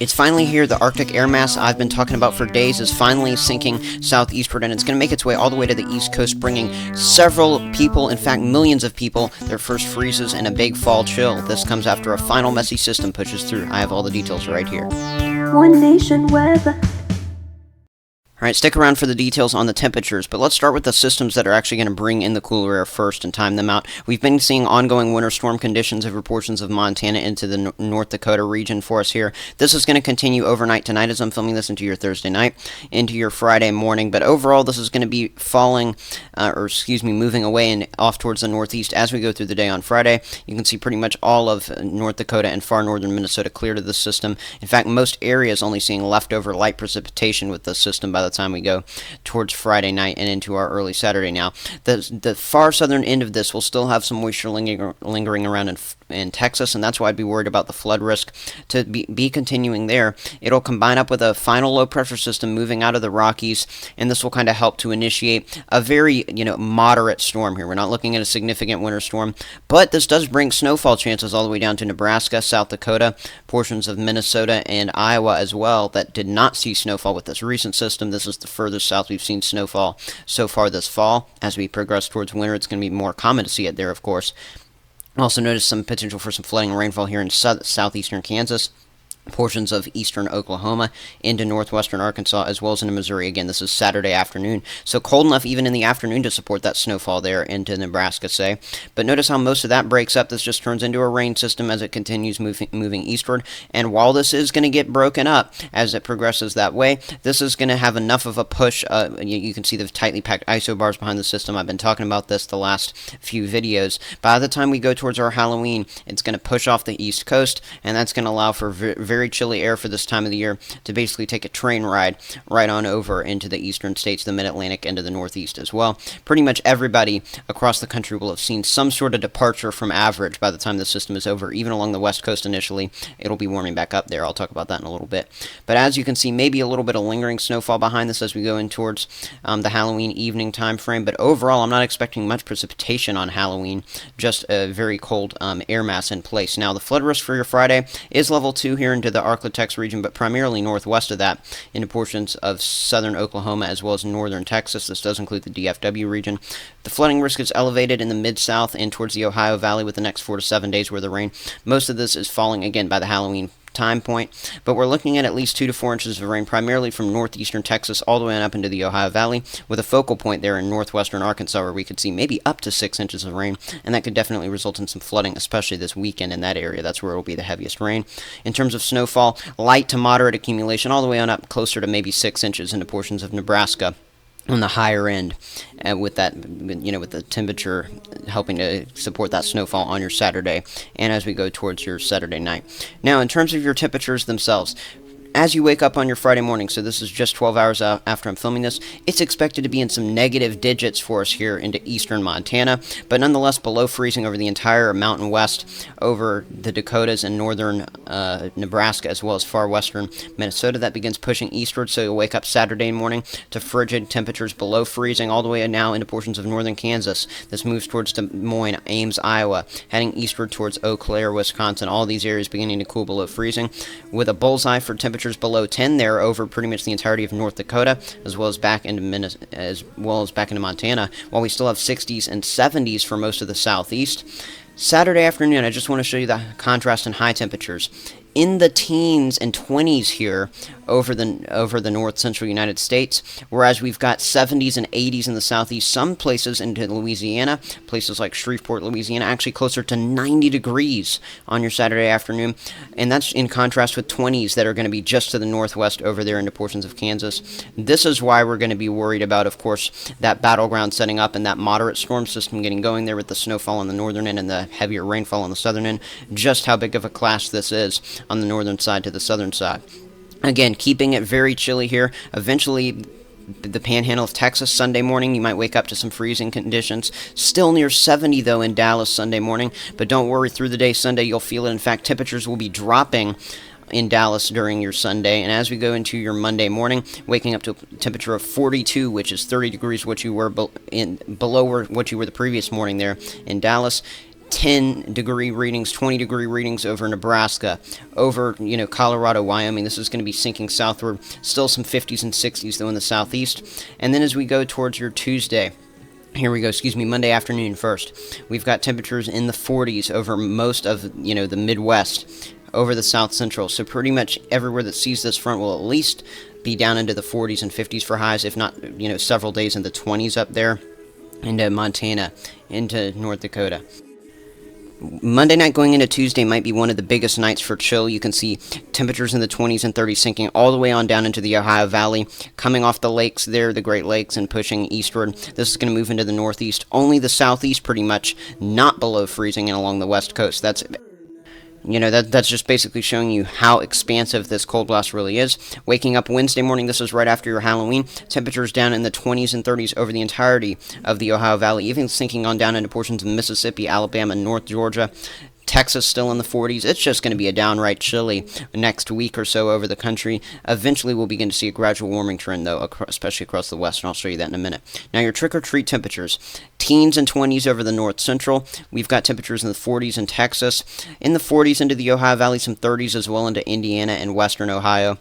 It's finally here. The Arctic air mass I've been talking about for days is finally sinking southeastward, and it's going to make its way all the way to the east coast, bringing several people, in fact millions of people, their first freezes and a big fall chill. This comes after a final messy system pushes through. I have all the details right here. One Nation Weather. Alright, stick around for the details on the temperatures, but let's start with the systems that are actually going to bring in the cooler air first and time them out. We've been seeing ongoing winter storm conditions over portions of Montana into the North Dakota region for us here. This is going to continue overnight tonight as I'm filming this into your Thursday night, into your Friday morning, but overall this is going to be moving away and off towards the northeast as we go through the day on Friday. You can see pretty much all of North Dakota and far northern Minnesota clear to the system. In fact, most areas only seeing leftover light precipitation with the system by the time we go towards Friday night and into our early Saturday now. The far southern end of this will still have some moisture lingering around in Texas, and that's why I'd be worried about the flood risk to be continuing there. It'll combine up with a final low pressure system moving out of the Rockies, and this will kind of help to initiate a very moderate storm here. We're not looking at a significant winter storm, but this does bring snowfall chances all the way down to Nebraska, South Dakota, portions of Minnesota and Iowa as well that did not see snowfall with this recent system. This is the furthest south we've seen snowfall so far this fall. As we progress towards winter, it's going to be more common to see it there, of course. Also notice some potential for some flooding and rainfall here in southeastern Kansas, portions of eastern Oklahoma into northwestern Arkansas, as well as into Missouri. Again, this is Saturday afternoon, so cold enough even in the afternoon to support that snowfall there into Nebraska, say. But notice how most of that breaks up. This just turns into a rain system as it continues moving eastward, and while this is going to get broken up as it progresses that way, this is going to have enough of a push. You can see the tightly packed isobars behind the system. I've been talking about this the last few videos. By the time we go towards our Halloween, it's going to push off the east coast, and that's going to allow for very chilly air for this time of the year to basically take a train ride right on over into the eastern states, the mid-Atlantic, into the northeast as well. Pretty much everybody across the country will have seen some sort of departure from average by the time the system is over. Even along the west coast initially, it'll be warming back up there. I'll talk about that in a little bit. But as you can see, maybe a little bit of lingering snowfall behind this as we go in towards the Halloween evening time frame. But overall, I'm not expecting much precipitation on Halloween, just a very cold air mass in place. Now, the flood risk for your Friday is level 2 here into the Ark-La-Tex region, but primarily northwest of that into portions of southern Oklahoma as well as northern Texas. This does include the DFW region. The flooding risk is elevated in the mid-south and towards the Ohio Valley with the next 4 to 7 days worth of rain. Most of this is falling again by the Halloween time point, but we're looking at least 2 to 4 inches of rain, primarily from northeastern Texas all the way on up into the Ohio Valley, with a focal point there in northwestern Arkansas where we could see maybe up to 6 inches of rain, and that could definitely result in some flooding, especially this weekend in that area. That's where it will be the heaviest rain. In terms of snowfall, light to moderate accumulation all the way on up closer to maybe 6 inches into portions of Nebraska on the higher end, with that, with the temperature helping to support that snowfall on your Saturday and as we go towards your Saturday night. Now, in terms of your temperatures themselves, as you wake up on your Friday morning, so this is just 12 hours after I'm filming this, it's expected to be in some negative digits for us here into eastern Montana, but nonetheless below freezing over the entire mountain west, over the Dakotas and northern Nebraska, as well as far western Minnesota. That begins pushing eastward, so you'll wake up Saturday morning to frigid temperatures below freezing, all the way now into portions of northern Kansas. This moves towards Des Moines, Ames, Iowa, heading eastward towards Eau Claire, Wisconsin. All these areas beginning to cool below freezing, with a bullseye for temperatures below 10 there over pretty much the entirety of North Dakota, as well as back into Montana, while we still have 60s and 70s for most of the southeast. Saturday afternoon, I just want to show you the contrast in high temperatures. In the teens and 20s here over the north central United States, whereas we've got 70s and 80s in the southeast, some places into Louisiana, places like Shreveport, Louisiana, actually closer to 90 degrees on your Saturday afternoon, and that's in contrast with 20s that are going to be just to the northwest over there into portions of Kansas. This is why we're going to be worried about, of course, that battleground setting up and that moderate storm system getting going there with the snowfall on the northern end and the heavier rainfall on the southern end, just how big of a clash this is on the northern side to the southern side. Again, keeping it very chilly here. Eventually, the panhandle of Texas Sunday morning, you might wake up to some freezing conditions. Still near 70, though, in Dallas Sunday morning. But don't worry, through the day Sunday, you'll feel it. In fact, temperatures will be dropping in Dallas during your Sunday, and as we go into your Monday morning, waking up to a temperature of 42, which is 30 degrees what you were below what you were the previous morning there in Dallas. 10-degree readings, 20-degree readings over Nebraska, over, Colorado, Wyoming. This is going to be sinking southward. Still some 50s and 60s, though, in the southeast. And then as we go towards your Tuesday, here we go, Monday afternoon first. We've got temperatures in the 40s over most of, the Midwest, over the South Central. So pretty much everywhere that sees this front will at least be down into the 40s and 50s for highs, if not, several days in the 20s up there, into Montana, into North Dakota. Monday night going into Tuesday might be one of the biggest nights for chill. You can see temperatures in the 20s and 30s sinking all the way on down into the Ohio Valley, coming off the lakes there, the Great Lakes, and pushing eastward. This is going to move into the northeast. Only the southeast pretty much not below freezing and along the west coast. That's just basically showing you how expansive this cold blast really is. Waking up Wednesday morning, this is right after your Halloween, temperatures down in the 20s and 30s over the entirety of the Ohio Valley, even sinking on down into portions of Mississippi, Alabama, North Georgia. Texas still in the 40s. It's just going to be a downright chilly next week or so over the country. Eventually, we'll begin to see a gradual warming trend, though, especially across the west, and I'll show you that in a minute. Now, your trick-or-treat temperatures. Teens and 20s over the north central. We've got temperatures in the 40s in Texas. In the 40s into the Ohio Valley, some 30s as well into Indiana and western Ohio,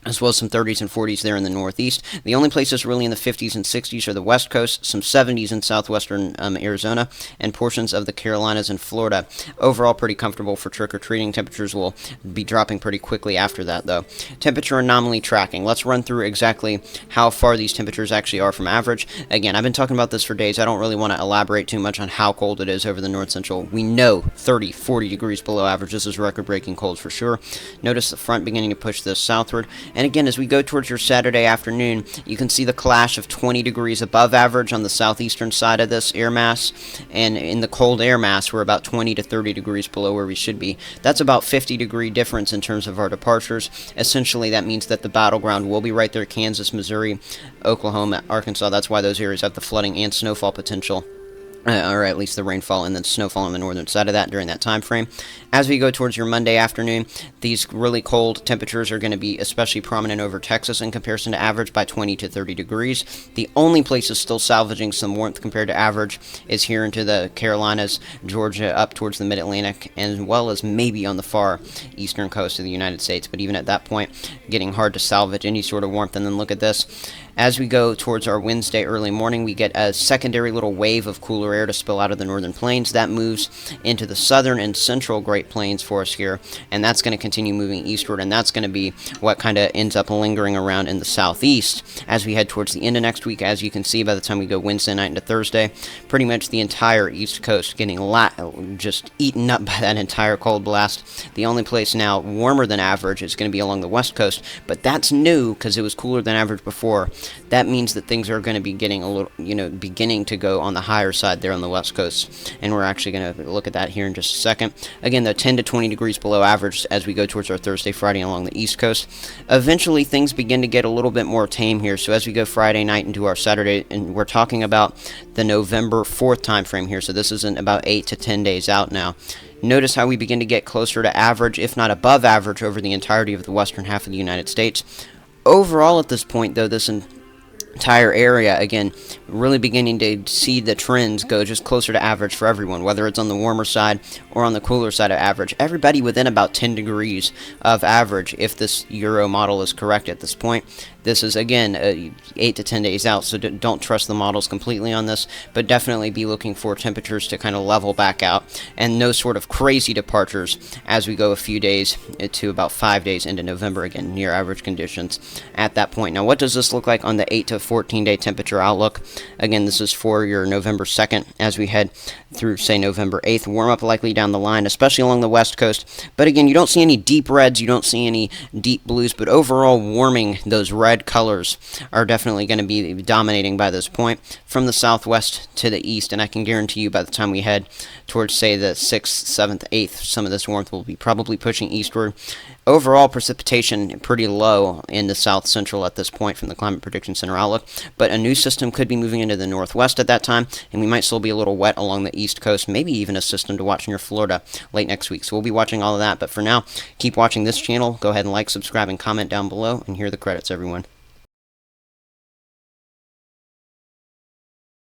as well as some 30s and 40s there in the northeast. The only places really in the 50s and 60s are the west coast, some 70s in southwestern Arizona, and portions of the Carolinas and Florida. Overall, pretty comfortable for trick-or-treating. Temperatures will be dropping pretty quickly after that, though. Temperature anomaly tracking. Let's run through exactly how far these temperatures actually are from average. Again, I've been talking about this for days. I don't really want to elaborate too much on how cold it is over the north central. We know 30, 40 degrees below average. This is record-breaking cold for sure. Notice the front beginning to push this southward. And again, as we go towards your Saturday afternoon, you can see the clash of 20 degrees above average on the southeastern side of this air mass, and in the cold air mass, we're about 20 to 30 degrees below where we should be. That's about 50-degree difference in terms of our departures. Essentially, that means that the battleground will be right there, Kansas, Missouri, Oklahoma, Arkansas. That's why those areas have the flooding and snowfall potential. Or at least the rainfall and then snowfall on the northern side of that during that time frame. As we go towards your Monday afternoon, these really cold temperatures are going to be especially prominent over Texas in comparison to average by 20 to 30 degrees. The only places still salvaging some warmth compared to average is here into the Carolinas, Georgia, up towards the mid-Atlantic, as well as maybe on the far eastern coast of the United States. But even at that point, getting hard to salvage any sort of warmth. And then look at this. As we go towards our Wednesday early morning, we get a secondary little wave of cooler air to spill out of the northern plains. That moves into the southern and central Great Plains for us here, and that's going to continue moving eastward, and that's going to be what kind of ends up lingering around in the southeast as we head towards the end of next week. As you can see, by the time we go Wednesday night into Thursday, pretty much the entire east coast getting just eaten up by that entire cold blast. The only place now warmer than average is going to be along the west coast, but that's new because it was cooler than average before. That means that things are going to be getting a little, beginning to go on the higher side there on the west coast, and we're actually going to look at that here in just a second. Again, though, 10 to 20 degrees below average as we go towards our Thursday, Friday along the east coast. Eventually, things begin to get a little bit more tame here, so as we go Friday night into our Saturday, and we're talking about the November 4th time frame here, so this isn't about 8 to 10 days out now. Notice how we begin to get closer to average, if not above average, over the entirety of the western half of the United States. Overall, at this point, though, this entire area, again, really beginning to see the trends go just closer to average for everyone, whether it's on the warmer side or on the cooler side of average. Everybody within about 10 degrees of average, if this Euro model is correct at this point. This is, again, 8 to 10 days out, so don't trust the models completely on this, but definitely be looking for temperatures to kind of level back out, and no sort of crazy departures as we go a few days to about 5 days into November, again, near average conditions at that point. Now, what does this look like on the 8 to 14-day temperature outlook? Again, this is for your November 2nd as we head through, say, November 8th. Warm up likely down the line, especially along the west coast, but again, you don't see any deep reds, you don't see any deep blues, but overall warming, those red colors are definitely going to be dominating by this point from the southwest to the east, and I can guarantee you by the time we head towards, say, the 6th, 7th, 8th, some of this warmth will be probably pushing eastward. Overall precipitation pretty low in the south central at this point from the Climate Prediction Center outlook, but a new system could be moving into the northwest at that time, and we might still be a little wet along the east coast, maybe even a system to watch near Florida late next week. So we'll be watching all of that, but for now, keep watching this channel. Go ahead and like, subscribe, and comment down below, and here are the credits, everyone.